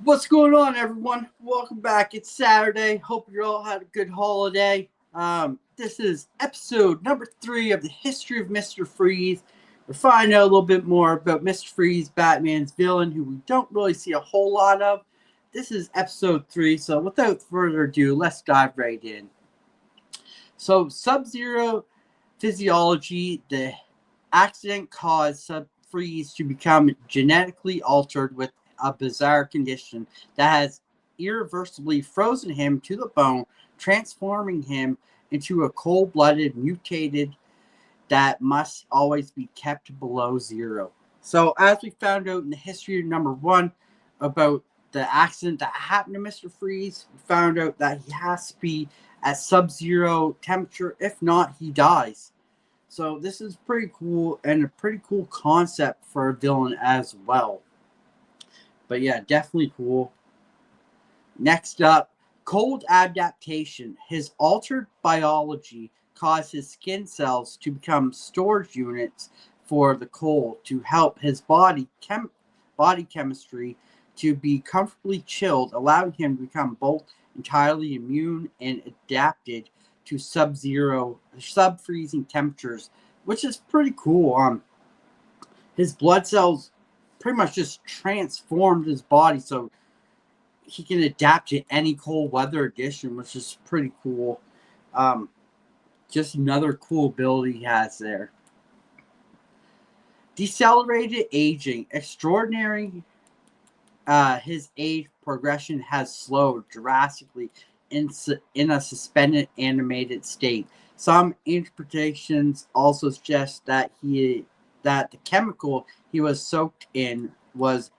What's going on, everyone? Welcome back. It's Saturday. Hope you all had a good holiday. This is episode number 3 of the history of Mr. Freeze. We're finding out a little bit more about Mr. Freeze, Batman's villain, who we don't really see a whole lot of. This is episode 3, so without further ado, let's dive right in. So, Sub-Zero physiology, the accident caused Sub-Freeze to become genetically altered with a bizarre condition that has irreversibly frozen him to the bone, transforming him into a cold-blooded, mutated that must always be kept below zero. So, as we found out in the history of number 1 about the accident that happened to Mr. Freeze, we found out that he has to be at sub-zero temperature. If not, he dies. So this is pretty cool and a pretty cool concept for a villain as well. But yeah, definitely cool. Next up, cold adaptation. His altered biology caused his skin cells to become storage units for the cold to help his body chemistry to be comfortably chilled, allowing him to become both entirely immune and adapted to sub-freezing temperatures, which is pretty cool. His blood cells pretty much just transformed his body so he can adapt to any cold weather condition, which is pretty cool. Just another cool ability he has there. Decelerated aging. Extraordinary. His age progression has slowed drastically in a suspended animated state. Some interpretations also suggest that the chemical he was soaked in was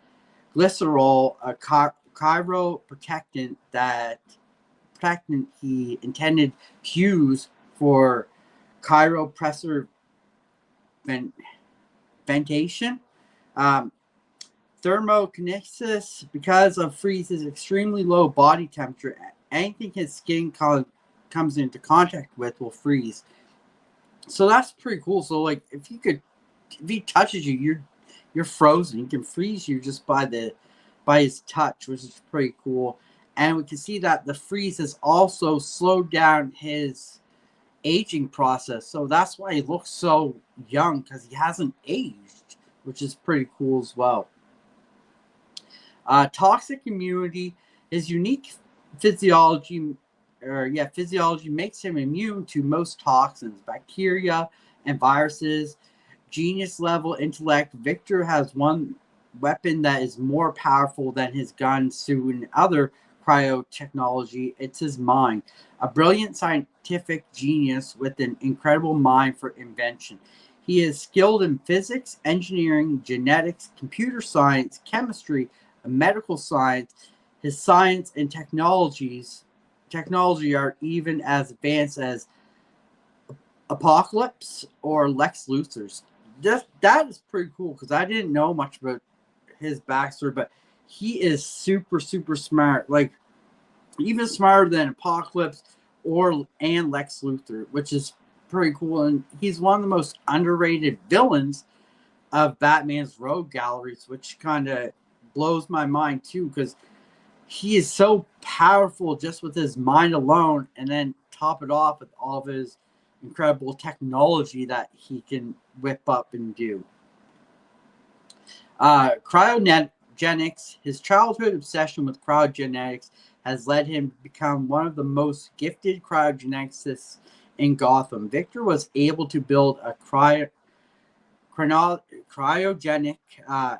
glycerol, a chiroprotectant he intended to use for chiropreservation. Um, Thermokinesis, because of Freeze's extremely low body temperature, anything his skin comes into contact with will freeze. So that's pretty cool. So like if he touches you, you're frozen. He can freeze you just by his touch, which is pretty cool. And we can see that the freeze has also slowed down his aging process. So that's why he looks so young, because he hasn't aged, which is pretty cool as well. Toxic immunity. His unique physiology makes him immune to most toxins, bacteria, and viruses. Genius level intellect. Victor has one weapon that is more powerful than his gun, suit, and other cryotechnology. It's his mind. A brilliant scientific genius with an incredible mind for invention. He is skilled in physics, engineering, genetics, computer science, chemistry, and medical science. His science and technology are even as advanced as Apocalypse or Lex Luthor's. That is pretty cool because I didn't know much about his backstory, but he is super, super smart. Like, even smarter than Apocalypse and Lex Luthor, which is pretty cool. And he's one of the most underrated villains of Batman's rogue galleries, which kind of blows my mind too, because he is so powerful just with his mind alone, and then top it off with all of his incredible technology that he can whip up and do. Cryogenics. His childhood obsession with cryogenics has led him to become one of the most gifted cryogeneticists in Gotham. Victor was able to build a cryogenic I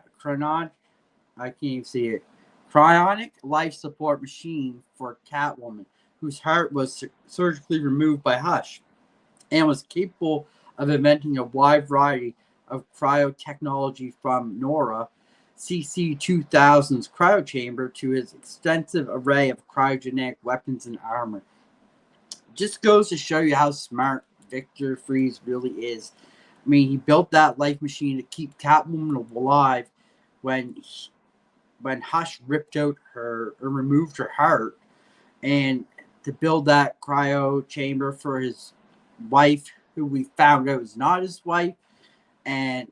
can't even see it. Cryonic life support machine for Catwoman, whose heart was surgically removed by Hush, and was capable of inventing a wide variety of cryotechnology from Nora CC-2000's cryochamber to his extensive array of cryogenic weapons and armor. Just goes to show you how smart Victor Freeze really is. I mean, he built that life machine to keep Catwoman alive when Hush ripped out or removed her heart, and to build that cryo chamber for his wife, who we found out is not his wife. And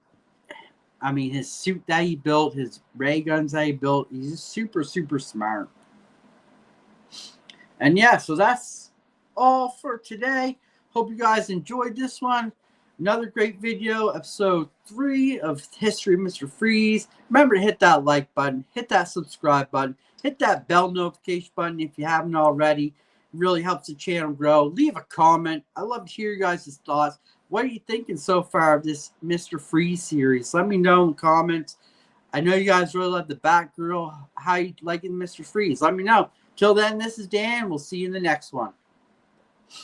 I mean, his suit that he built, his ray guns that he built, he's just super, super smart. And yeah, so that's all for today. Hope you guys enjoyed this one. Another great video, episode 3 of History of Mr. Freeze. Remember to hit that like button, hit that subscribe button, hit that bell notification button if you haven't already. It really helps the channel grow. Leave a comment. I love to hear you guys' thoughts. What are you thinking so far of this Mr. Freeze series? Let me know in the comments. I know you guys really love the Batgirl. How you liking Mr. Freeze? Let me know. Till then, this is Dan. We'll see you in the next one.